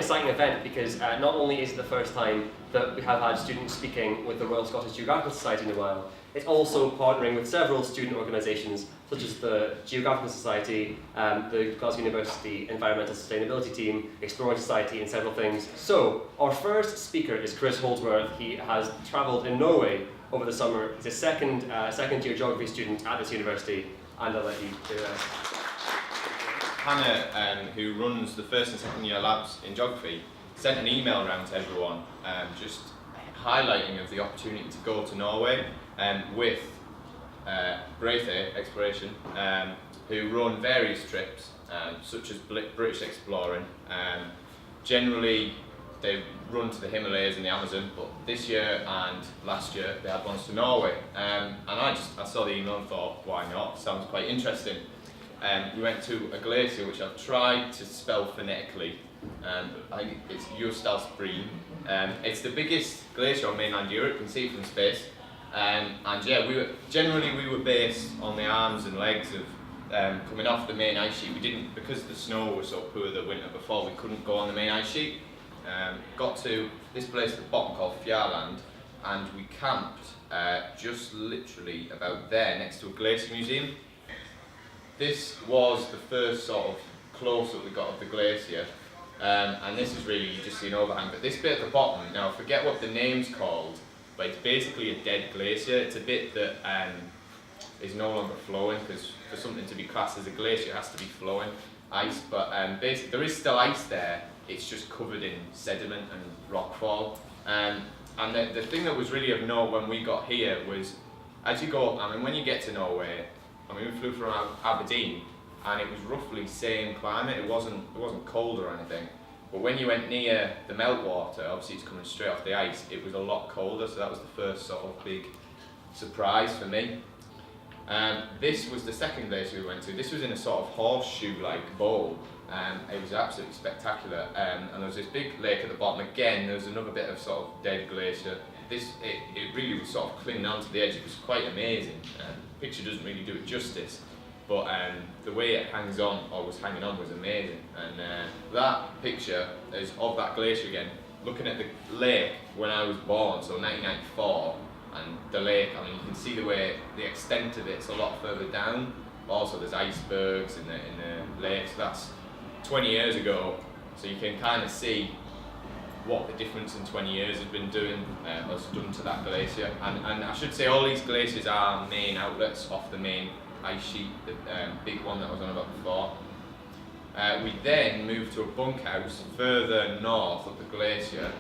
exciting event because not only is it the first time that we have had students speaking with the Royal Scottish Geographical Society in a while, it's also partnering with several student organisations such as the Geographical Society, the Glasgow University Environmental Sustainability Team, Exploring Society and several things. So our first speaker is Chris Holdsworth. He has travelled in Norway over the summer. He's a second year geography student at this university, and I'll let you do that. Hannah, who runs the first and second year labs in geography, sent an email around to everyone just highlighting of the opportunity to go to Norway with Braythay Exploration, who run various trips such as British Exploring. Generally they run to the Himalayas and the Amazon, but this year and last year they had ones to Norway. And I saw the email and thought, why not? Sounds quite interesting. We went to a glacier which I've tried to spell phonetically. It's Holdsworth. It's the biggest glacier on mainland Europe. You can see it from space. And yeah, we were based on the arms and legs of coming off the main ice sheet. We didn't, because the snow was so poor the winter before, we couldn't go on the main ice sheet. Got to this place at the bottom called Fjarland, and we camped just literally about there next to a glacier museum. This was the first sort of close-up we got of the glacier, and this is really, you just see an overhang, but this bit at the bottom, now I forget what the name's called, but it's basically a dead glacier. It's a bit that is no longer flowing, because for something to be classed as a glacier it has to be flowing ice, but basically there is still ice there, it's just covered in sediment and rockfall. And the thing that was really of note when we got here was, as you go up, when you get to Norway, we flew from Aberdeen, and it was roughly same climate. It wasn't cold or anything. But when you went near the meltwater, obviously it's coming straight off the ice, it was a lot colder. So that was the first sort of big surprise for me. This was the second glacier we went to. This was in a sort of horseshoe-like bowl. It was absolutely spectacular. And there was this big lake at the bottom. Again, there was another bit of sort of dead glacier. It really was sort of clinging onto the edge. It was quite amazing. The picture doesn't really do it justice, but the way it hangs on, or was hanging on, was amazing. And that picture is of that glacier again, looking at the lake when I was born, so 1994, and the lake, you can see the extent of it's a lot further down, but also there's icebergs in the lake, so that's 20 years ago, so you can kind of see what the difference in 20 years has been doing, has done to that glacier. And I should say all these glaciers are main outlets off the main ice sheet, the big one that I was on about before. We then moved to a bunkhouse further north of the glacier.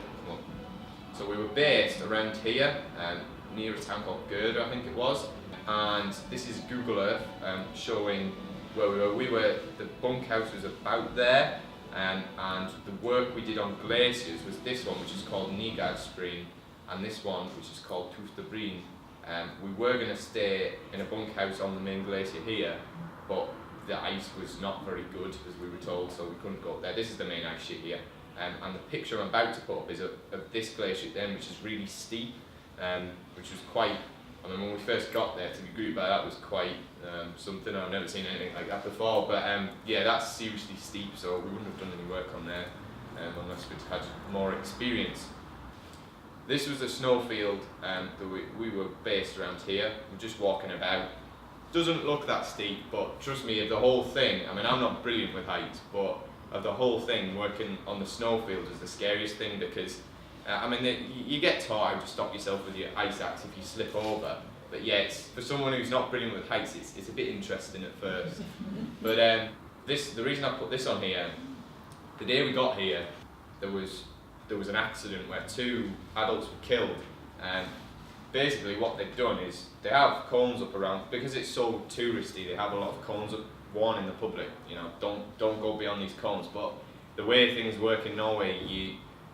So we were based around here, near a town called Gerda, I think it was. And this is Google Earth showing where we were. The bunkhouse was about there. And the work we did on glaciers was this one, which is called Nygardspring, and this one, which is called Tuftabreen. We were going to stay in a bunkhouse on the main glacier here, but the ice was not very good, as we were told, so we couldn't go up there. This is the main ice sheet here, and the picture I'm about to put up is of this glacier then, which is really steep, which was quite. When we first got there, to be greeted by that was quite something. I've never seen anything like that before, but yeah, that's seriously steep, so we wouldn't have done any work on there unless we'd had more experience. This was a snowfield that we were based around here. We're just walking about. Doesn't look that steep, but trust me, of the whole thing, I'm not brilliant with heights, but of the whole thing, working on the snowfield is the scariest thing, because you get taught how to stop yourself with your ice axe if you slip over, but yeah, for someone who's not brilliant with heights, it's a bit interesting at first. But the reason I put this on here, the day we got here, there was an accident where 2 adults were killed, and basically what they've done is they have cones up around, because it's so touristy, they have a lot of cones up warning the public, don't go beyond these cones. But the way things work in Norway,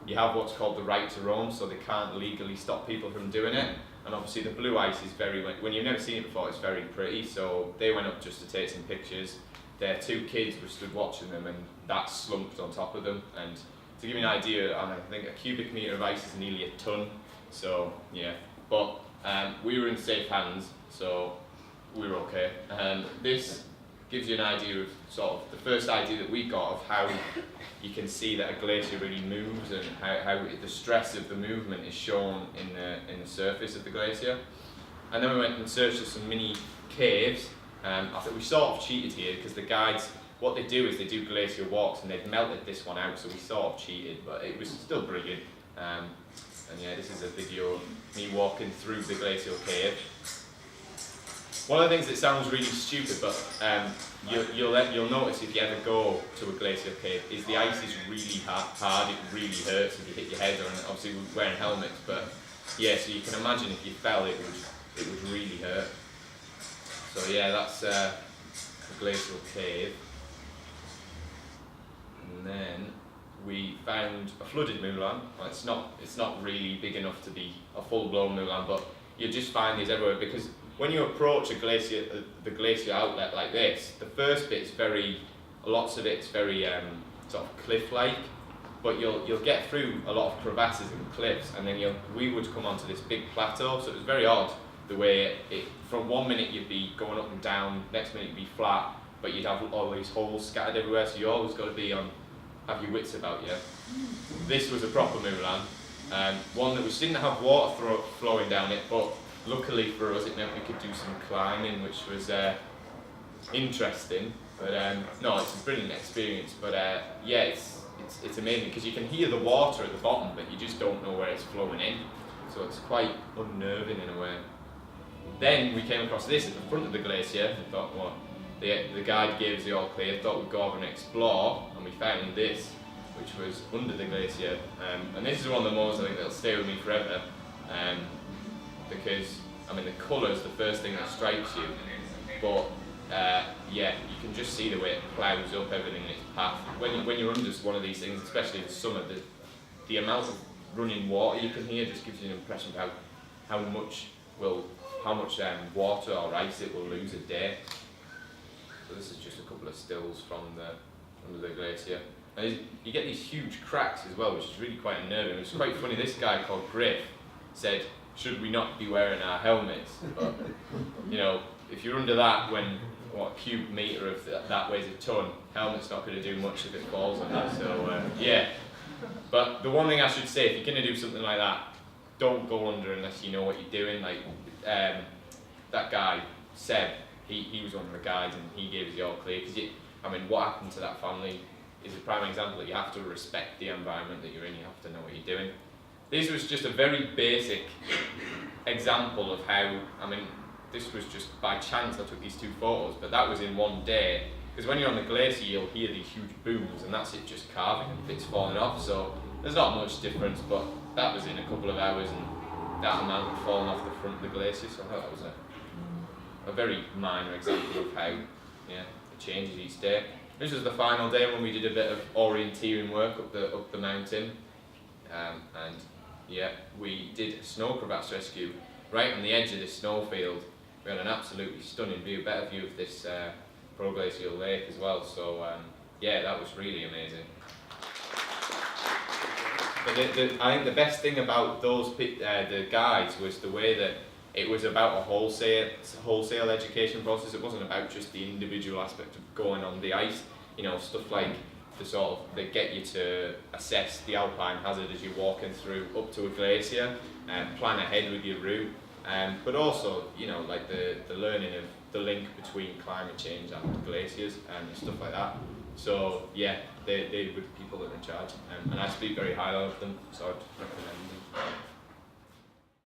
you have what's called the right to roam, so they can't legally stop people from doing it. And obviously the blue ice is when you've never seen it before, it's very pretty, so they went up just to take some pictures. Their 2 kids were stood watching them, and that slumped on top of them. And to give you an idea, I think a cubic metre of ice is nearly a tonne, so yeah. But we were in safe hands, so we were okay. This gives you an idea of sort of the first idea that we got of how you can see that a glacier really moves and how the stress of the movement is shown in the surface of the glacier. And then we went and searched for some mini caves. I think we sort of cheated here because the guides, what they do is they do glacier walks and they've melted this one out, so we sort of cheated, but it was still brilliant. And yeah, this is a video of me walking through the glacial cave. One of the things that sounds really stupid, but you'll notice if you ever go to a glacial cave, is the ice is really hard. It really hurts if you hit your head, or obviously we're wearing helmets. But yeah, so you can imagine if you fell, it would really hurt. So yeah, that's a glacial cave. And then we found a flooded moorland. Well, it's not really big enough to be a full-blown moorland, but you just find these everywhere because when you approach a glacier, the glacier outlet like this, the first bit's lots of it's very sort of cliff-like, but you'll get through a lot of crevasses and cliffs, and then we would come onto this big plateau. So it was very odd the way from one minute you'd be going up and down, next minute you'd be flat, but you'd have all these holes scattered everywhere. So you always got to have your wits about you. This was a proper moorland, one that didn't have water flowing down it, but luckily for us, it meant we could do some climbing, which was interesting. But no, it's a brilliant experience. But yeah, it's amazing because you can hear the water at the bottom, but you just don't know where it's flowing in. So it's quite unnerving in a way. Then we came across this at the front of the glacier. We thought, well, the guide gave us the all clear. Thought we'd go over and explore, and we found this, which was under the glacier. And this is one of the moments I think that'll stay with me forever. Because, I mean, the colour's the first thing that strikes you, but yeah, you can just see the way it ploughs up everything in its path. When you're under one of these things, especially in the summer, the amount of running water you can hear just gives you an impression of how much water or ice it will lose a day. So this is just a couple of stills from under the glacier. And you get these huge cracks as well, which is really quite unnerving. It's quite funny, this guy called Griff said, should we not be wearing our helmets? But, you know, if you're under that when, a cubic metre of that weighs a tonne, helmet's not going to do much if it falls on you, so yeah. But the one thing I should say, if you're going to do something like that, don't go under unless you know what you're doing. Like, that guy, Seb, he was one of the guides and he gave us the all clear, because I mean, what happened to that family is a prime example that you have to respect the environment that you're in, you have to know what you're doing. This was just a very basic example of how, I mean, this was just by chance I took these two photos, but that was in one day. Because when you're on the glacier, you'll hear these huge booms, and that's it just carving and bits falling off. So there's not much difference, but that was in a couple of hours, and that amount had fallen off the front of the glacier. So I thought that was a very minor example of how, yeah, it changes each day. This was the final day when we did a bit of orienteering work up the mountain, and yeah, we did a snow crevasse rescue right on the edge of this snowfield. We had an absolutely stunning view, better view of this proglacial lake as well. So yeah, that was really amazing. But I think the best thing about those the guides was the way that it was about a wholesale education process. It wasn't about just the individual aspect of going on the ice. You know, stuff like they get you to assess the alpine hazard as you're walking through up to a glacier and plan ahead with your route. But also, you know, like the learning of the link between climate change and glaciers and stuff like that. So yeah, they were the people that are in charge, and I speak very highly of them, so I'd recommend them.